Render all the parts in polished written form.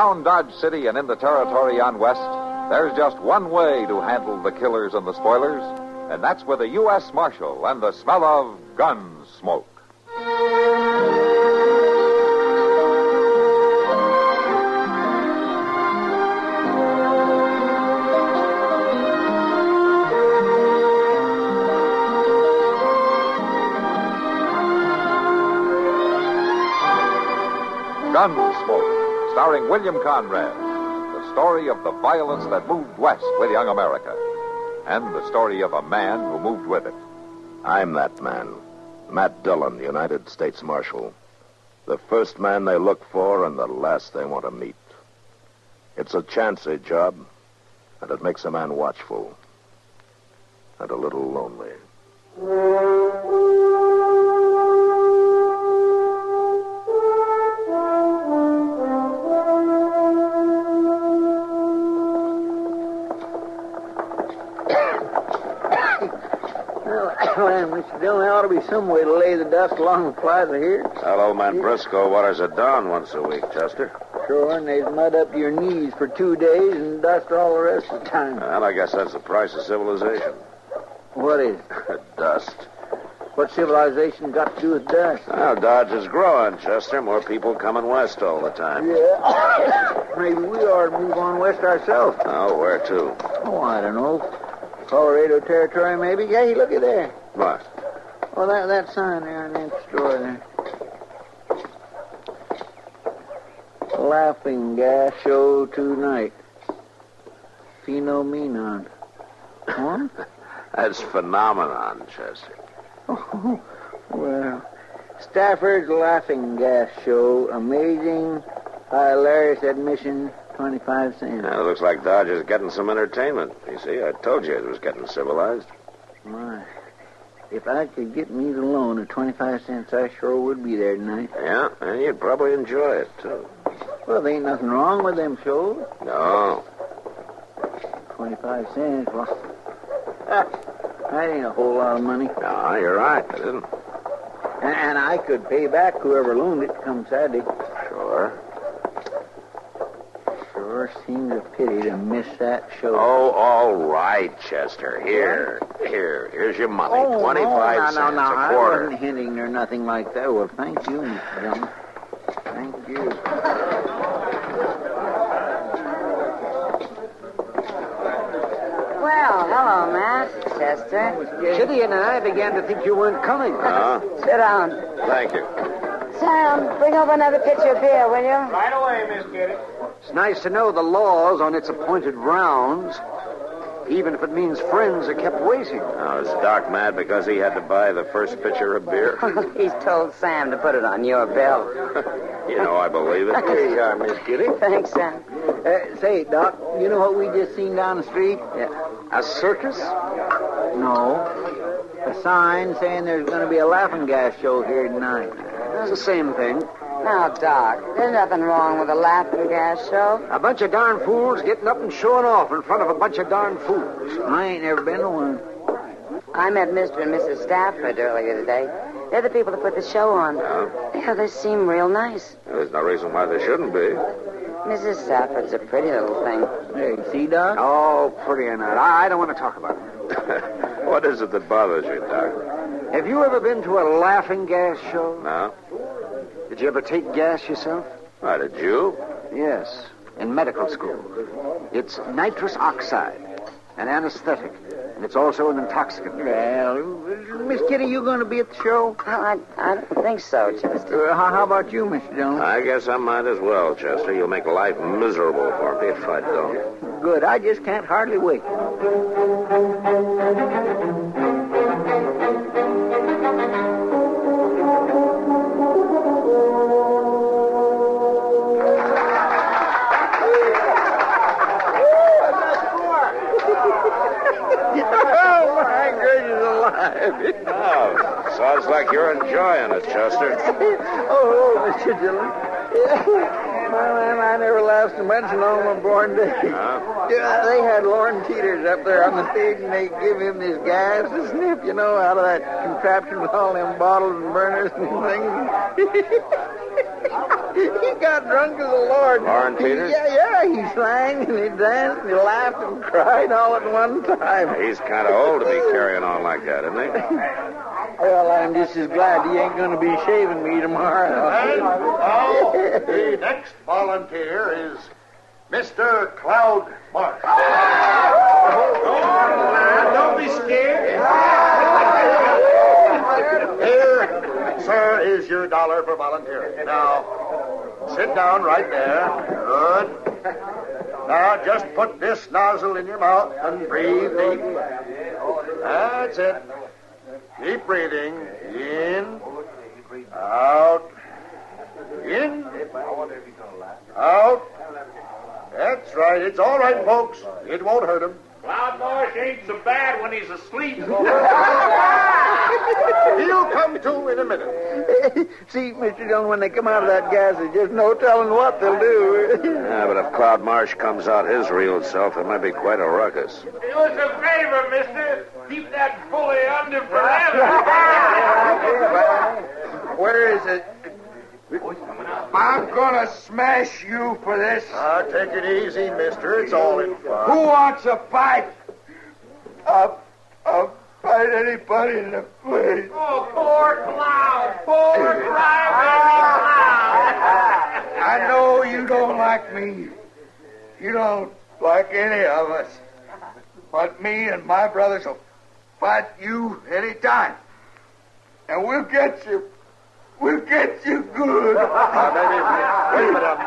Around Dodge City and in the territory on West, there's just one way to handle the killers and the spoilers, and that's with a U.S. Marshal and the smell of Gunsmoke. Gunsmoke, starring William Conrad. The story of the violence that moved west with young America. And the story of a man who moved with it. I'm that man. Matt Dillon, United States Marshal. The first man they look for and the last they want to meet. It's a chancy job, and it makes a man watchful. And a little lonely. Well, Mr. Dillon, there ought to be some way to lay the dust along the plaza here. Well, old man Briscoe waters it down once a week, Chester. Sure, and there's mud up to your knees for 2 days and dust all the rest of the time. Well, I guess that's the price of civilization. What is it? Dust. What civilization got to do with dust? Well, Dodge is growing, Chester. More people coming west all the time. Yeah. Maybe we ought to move on west ourselves. Oh, where to? Oh, I don't know. Colorado Territory, maybe? Hey, look at there. What? Oh, that sign there in that store there. Laughing gas show tonight. Phenomenon. Huh? That's phenomenon, Chester. Oh, well, Stafford's laughing gas show. Amazing, hilarious admission, 25 cents. Now, it looks like Dodge is getting some entertainment. You see, I told you it was getting civilized. My, if I could get me the loan of 25 cents, I sure would be there tonight. Yeah, and you'd probably enjoy it, too. Well, there ain't nothing wrong with them shows. No. 25 cents, well, that ain't a whole lot of money. No, you're right. It isn't. And I could pay back whoever loaned it come Saturday. Sure. Sure seems a pity to miss that show. Oh, all right, Chester. Here's your money. 25 cents, no, a quarter. I wasn't hinting or nothing like that. Well, thank you, Mr. Dillon. Thank you. Well, hello, Matt. Chester. Kitty and I began to think you weren't coming. Sit down. Thank you. Sam, bring over another pitcher of beer, will you? Right away, Miss Kitty. It's nice to know the law's on its appointed rounds, even if it means friends are kept waiting. Now, is Doc mad because he had to buy the first pitcher of beer? He's told Sam to put it on your bill. You know I believe it. Here you are, Miss Kitty. Thanks, Sam. Say, Doc, you know what we just seen down the street? A circus? No. A sign saying there's going to be a laughing gas show here tonight. It's the same thing. Now, Doc, there's nothing wrong with a laughing gas show. A bunch of darn fools getting up and showing off in front of a bunch of darn fools. I ain't never been to one. I met Mr. and Mrs. Stafford earlier today. They're the people that put the show on. Yeah, they seem real nice. There's no reason why they shouldn't be. Mrs. Stafford's a pretty little thing. Hey, see, Doc? Oh, pretty or not. I don't want to talk about it. What is it that bothers you, Doc? Have you ever been to a laughing gas show? No? Did you ever take gas yourself? Why, did you? Yes, in medical school. It's nitrous oxide, an anesthetic, and it's also an intoxicant. Well, Miss Kitty, you going to be at the show? Well, I don't think so, Chester. How about you, Mr. Dillon? I guess I might as well, Chester. You'll make life miserable for me if I don't. Good. I just can't hardly wait. Oh, sounds like you're enjoying it, Chester. Oh, Mr. Dillon. Well, I never laughed so much in all my born days. Yeah, they had Lorne Teeters up there on the stage, and they give him this gas to sniff, out of that contraption with all them bottles and burners and things. He got drunk as a lord. Lauren Peters? Yeah. He sang and he danced and he laughed and cried all at one time. He's kind of old to be carrying on like that, isn't he? Well, I'm just as glad he ain't going to be shaving me tomorrow. And now, the next volunteer is Mr. Cloud Marsh. Don't be scared. Here, sir, is your $1 for volunteering. Now, sit down right there. Good. Now, just put this nozzle in your mouth and breathe deep. That's it. Keep breathing. In. Out. In. Out. That's right. It's all right, folks. It won't hurt him. Cloud Marsh ain't so bad when he's asleep. He'll come to in a minute. See, Mr. Dillon, when they come out of that gas, there's just no telling what they'll do. Yeah, but if Cloud Marsh comes out his real self, it might be quite a ruckus. Do us a favor, mister. Keep that bully under forever. Where is it? I'm gonna smash you for this. Take it easy, mister. It's all in fun. Who wants a fight? I'll fight anybody in the place. Oh, poor Cloud. Poor crybaby Cloud. I know you don't like me. You don't like any of us. But me and my brothers will fight you any time. And we'll get you. We'll get you good.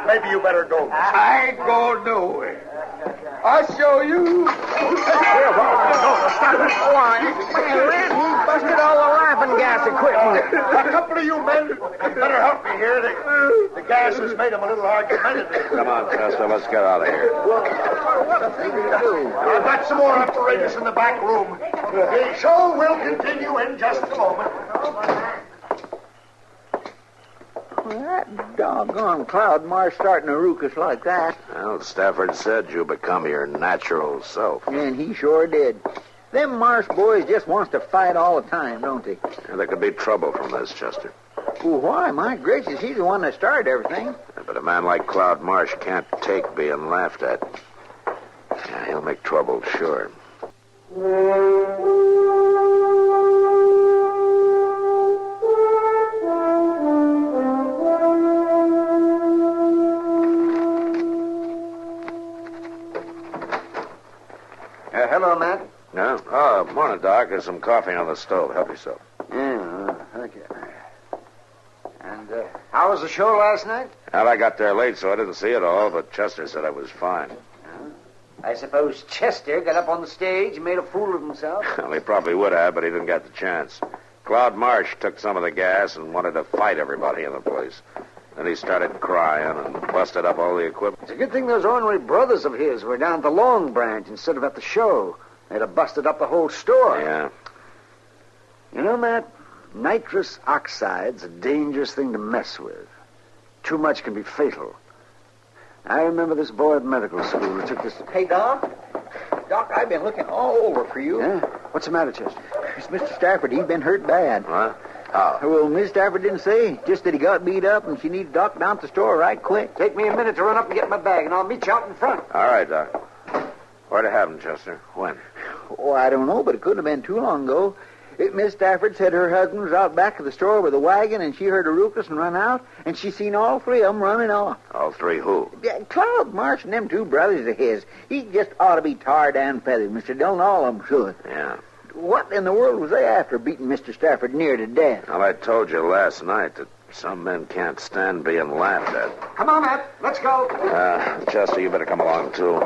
Maybe you better go. I ain't going nowhere. I'll show you. Stop it. He busted all the laughing gas equipment. A couple of you men better help me here. The gas has made him a little argumentative. Come on, Chester, let's get out of here. What a thing to do. I've got some more apparatus in the back room. The show will continue in just a moment. Well, that doggone Cloud Marsh starting a ruckus like that. Well, Stafford said you become your natural self. And he sure did. Them Marsh boys just wants to fight all the time, don't they? And there could be trouble from this, Chester. Well, why? My gracious, he's the one that started everything. But a man like Cloud Marsh can't take being laughed at. Yeah, he'll make trouble, sure. Hello, Matt. No? Oh, morning, Doc. There's some coffee on the stove. Help yourself. Yeah, thank you. And how was the show last night? Well, I got there late, so I didn't see it all, but Chester said I was fine. I suppose Chester got up on the stage and made a fool of himself. Well, he probably would have, but he didn't get the chance. Cloud Marsh took some of the gas and wanted to fight everybody in the place. Then he started crying and busted up all the equipment. It's a good thing those ornery brothers of his were down at the Long Branch instead of at the show. They'd have busted up the whole store. Yeah. You know, Matt, nitrous oxide's a dangerous thing to mess with. Too much can be fatal. I remember this boy at medical school who took this... Hey, Doc. Doc, I've been looking all over for you. Yeah? What's the matter, Chester? It's Mr. Stafford. He's been hurt bad. What? How? Well, Miss Stafford didn't say. Just that he got beat up and she needs Doc down at the store right quick. Take me a minute to run up and get my bag, and I'll meet you out in front. All right, Doc. Where'd it happen, Chester? When? Oh, I don't know, but it couldn't have been too long ago. Miss Stafford said her husband was out back of the store with a wagon, and she heard a ruckus and run out, and she seen all three of them running off. All three who? Yeah, Cloud Marsh and them two brothers of his. He just ought to be tarred and feathered, Mr. Dillon. All of them should. Yeah. What in the world was they after beating Mr. Stafford near to death? Well, I told you last night that some men can't stand being laughed at. Come on, Matt. Let's go. Chester, you better come along, too.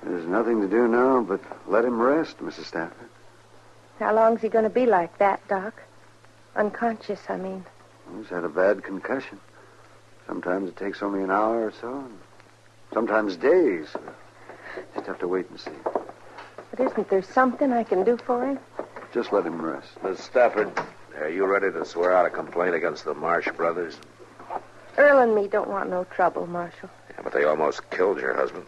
There's nothing to do now but let him rest, Mrs. Stafford. How long's he going to be like that, Doc? Unconscious, I mean. He's had a bad concussion. Sometimes it takes only an hour or so, and sometimes days. Just have to wait and see. But isn't there something I can do for him? Just let him rest. Miss Stafford, are you ready to swear out a complaint against the Marsh brothers? Earl and me don't want no trouble, Marshal. Yeah, but they almost killed your husband.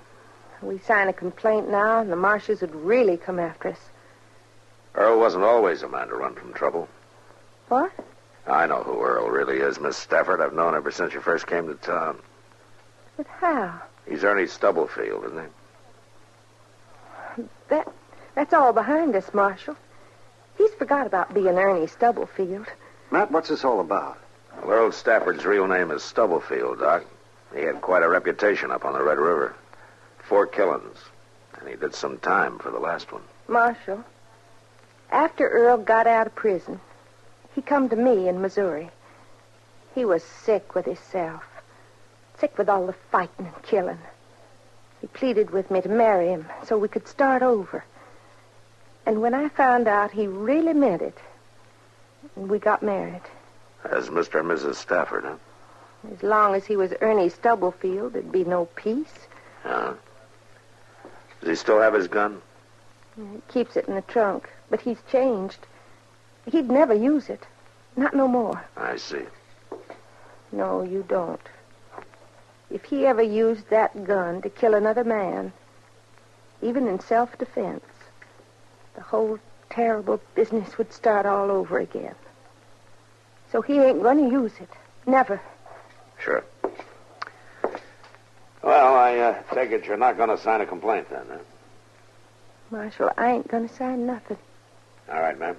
We sign a complaint now, and the Marshes would really come after us. Earl wasn't always a man to run from trouble. What? I know who Earl really is, Miss Stafford. I've known ever since you first came to town. But how? He's Ernie Stubblefield, isn't he? That's all behind us, Marshal. He's forgot about being Ernie Stubblefield. Matt, what's this all about? Well, Earl Stafford's real name is Stubblefield, Doc. He had quite a reputation up on the Red River. 4 killings. And he did some time for the last one. Marshal, after Earl got out of prison, he come to me in Missouri. He was sick with himself. Sick with all the fighting and killing. He pleaded with me to marry him so we could start over. And when I found out he really meant it, we got married. As Mr. and Mrs. Stafford, huh? As long as he was Ernie Stubblefield, there'd be no peace. Yeah. Does he still have his gun? He keeps it in the trunk, but he's changed. He'd never use it. Not no more. I see. No, you don't. If he ever used that gun to kill another man, even in self-defense, the whole terrible business would start all over again. So he ain't going to use it. Never. Sure. Well, I take it you're not going to sign a complaint then, huh? Marshal, I ain't going to sign nothing. All right, ma'am.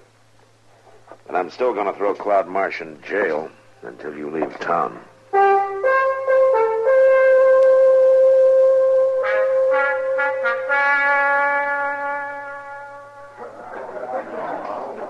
But I'm still going to throw Cloud Marsh in jail until you leave town.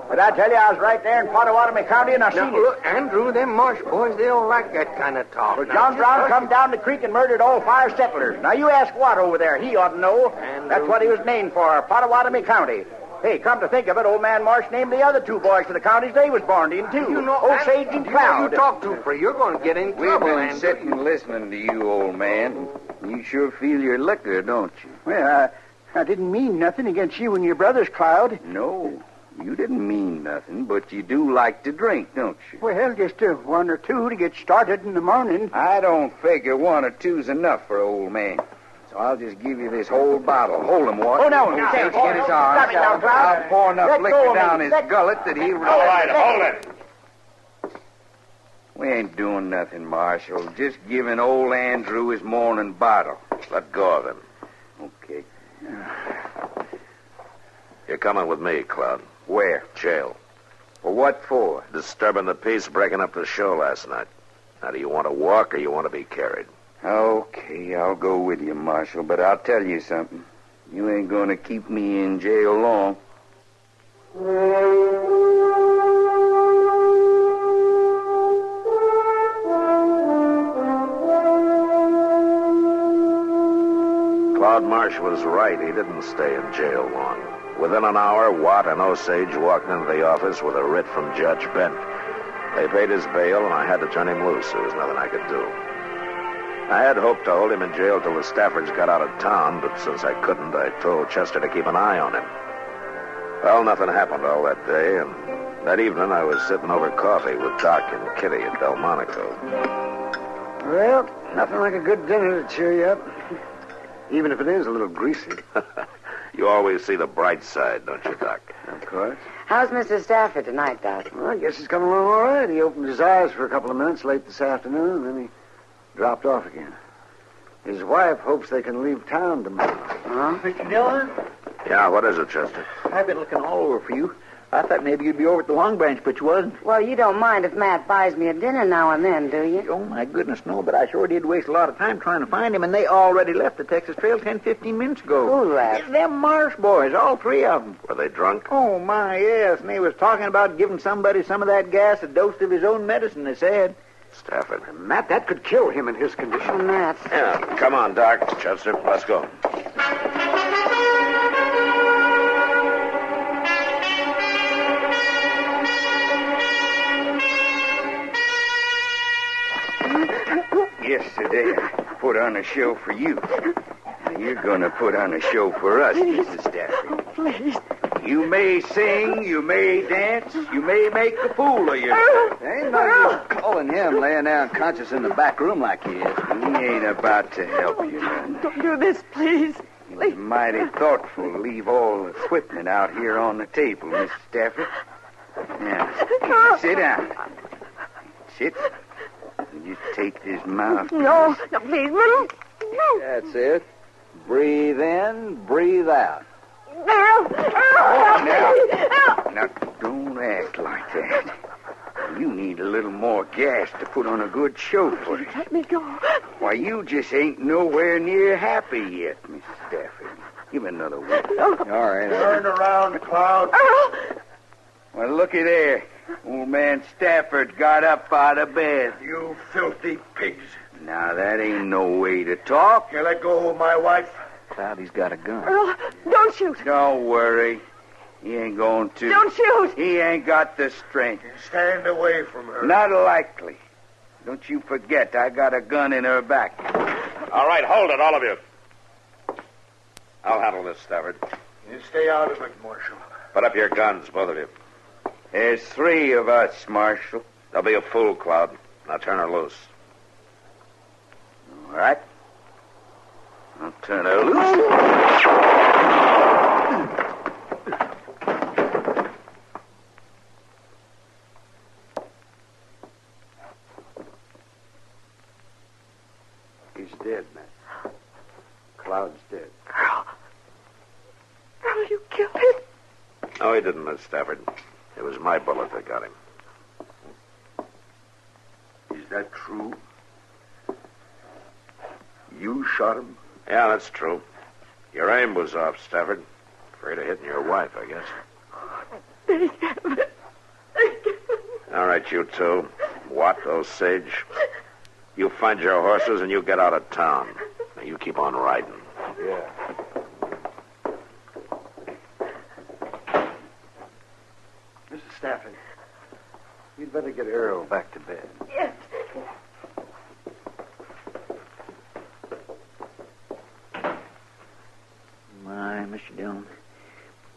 But I tell you, I was right there in Pottawatomie County, and I seen it. Look, Andrew, them Marsh boys, they don't like that kind of talk. Well, John Brown come down the creek and murdered all 5 settlers. Now, you ask Watt over there. He ought to know. Andrew. That's what he was named for, Pottawatomie County. Hey, come to think of it, old man Marsh named the other 2 boys for the counties they was born in, too. You know, Osage and Cloud. You talk too free. You're going to get in trouble, We've been Andrew. sitting listening to you, old man. You sure feel your liquor, don't you? Well, I didn't mean nothing against you and your brothers, Cloud. No, you didn't mean nothing, but you do like to drink, don't you? Well, just 1 or 2 to get started in the morning. I don't figure 1 or 2's enough for old man. So I'll just give you this whole bottle. Hold him, Walt. Oh, no. Get his Stop it arms. now, Cloud. I'll pour enough Let go liquor of me. down his gullet that he'll... All right, hold it. We ain't doing nothing, Marshal. Just giving old Andrew his morning bottle. Let go of him. Okay. You're coming with me, Cloud. Where? Jail. Well, what for? Disturbing the peace, breaking up the show last night. Now, do you want to walk or you want to be carried? Okay, I'll go with you, Marshal, but I'll tell you something. You ain't gonna keep me in jail long. Cloud Marsh was right. He didn't stay in jail long. Within an hour, Watt and Osage walked into the office with a writ from Judge Bent. They paid his bail, and I had to turn him loose. There was nothing I could do. I had hoped to hold him in jail till the Staffords got out of town, but since I couldn't, I told Chester to keep an eye on him. Well, nothing happened all that day, and that evening I was sitting over coffee with Doc and Kitty at Delmonico. Well, nothing like a good dinner to cheer you up. Even if it is a little greasy. You always see the bright side, don't you, Doc? Of course. How's Mr. Stafford tonight, Doc? Well, I guess he's coming along all right. He opened his eyes for a couple of minutes late this afternoon, and then he dropped off again. His wife hopes they can leave town tomorrow. Huh? Mr. Dillon, Yeah, what is it, Chester? I've been looking all over for you. I thought maybe you'd be over at the Long Branch, but you wasn't. Well, you don't mind if Matt buys me a dinner now and then, do you? Oh, my goodness, no, but I sure did waste a lot of time trying to find him, and they already left the Texas Trail 10-15 minutes ago. Who left? Them Marsh boys, all 3 of them. Were they drunk? Oh, my, yes, and they was talking about giving somebody some of that gas, a dose of his own medicine, they said. Stafford. Matt, that could kill him in his condition. Oh, Matt. Yeah, come on, Doc. Chester, let's go. Yesterday, I put on a show for you. Now you're going to put on a show for us, Mrs. Stafford. Please. You may sing, you may dance, you may make a fool of yourself. Ain't no use calling him laying there unconscious in the back room like he is. He ain't about to help you none. Don't do this, please. It's mighty thoughtful to leave all the equipment out here on the table, Miss Stafford. Now, sit down. Sit. You just take this mouthpiece. No, please, Earl. That's it. Breathe in, breathe out. Earl, Now, don't act like that. You need a little more gas to put on a good show for you. Let me go. Why, you just ain't nowhere near happy yet, Miss Stafford. Give me another one. No. All right. Turn around, Cloud. Earl! Well, looky there. Old man Stafford got up out of bed. You filthy pigs. Now, that ain't no way to talk. You let go of my wife. Cloudy's got a gun. Earl, don't shoot. Don't worry. He ain't going to. Don't shoot. He ain't got the strength. Stand away from her. Not likely. Don't you forget, I got a gun in her back. All right, hold it, all of you. I'll handle this, Stafford. You stay out of it, Marshal. Put up your guns, both of you. There's 3 of us, Marshal. There'll be a fool, Cloud. Now turn her loose. All right. I'll turn her loose. He's dead, man. Cloud's dead. Earl, you killed him. No, he didn't, Miss Stafford. It was my bullet that got him. Is that true? You shot him? Yeah, that's true. Your aim was off, Stafford. Afraid of hitting your wife, I guess. All right, you two. Watt, Osage. You find your horses and you get out of town. Now, you keep on riding. Yeah. Mr. Stafford, you'd better get Earl back to bed. Yes. My, Mr. Dillon,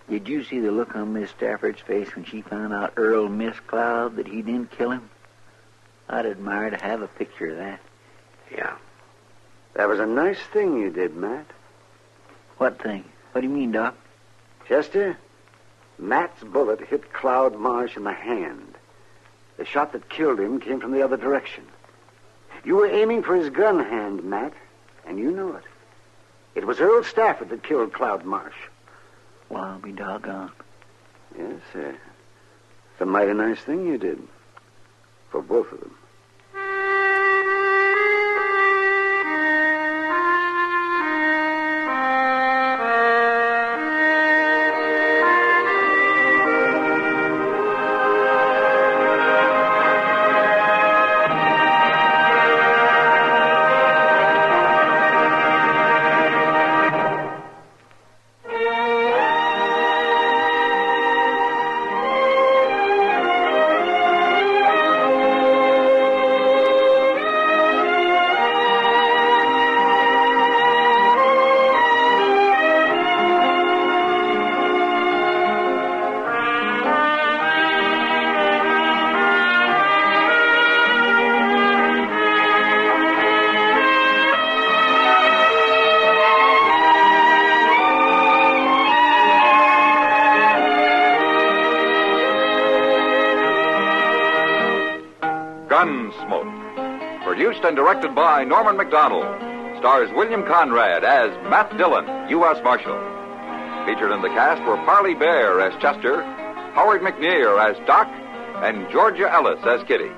did you see the look on Miss Stafford's face when she found out Earl missed Cloud, that he didn't kill him? I'd admire to have a picture of that. Yeah. That was a nice thing you did, Matt. What thing? What do you mean, Doc? Chester, Matt's bullet hit Cloud Marsh in the hand. The shot that killed him came from the other direction. You were aiming for his gun hand, Matt, and you knew it. It was Earl Stafford that killed Cloud Marsh. Well, I'll be doggone. Yes, sir. It's a mighty nice thing you did. For both of them. Gunsmoke. Produced and directed by Norman MacDonnell. Stars William Conrad as Matt Dillon, U.S. Marshal. Featured in the cast were Parley Baer as Chester, Howard McNear as Doc, and Georgia Ellis as Kitty.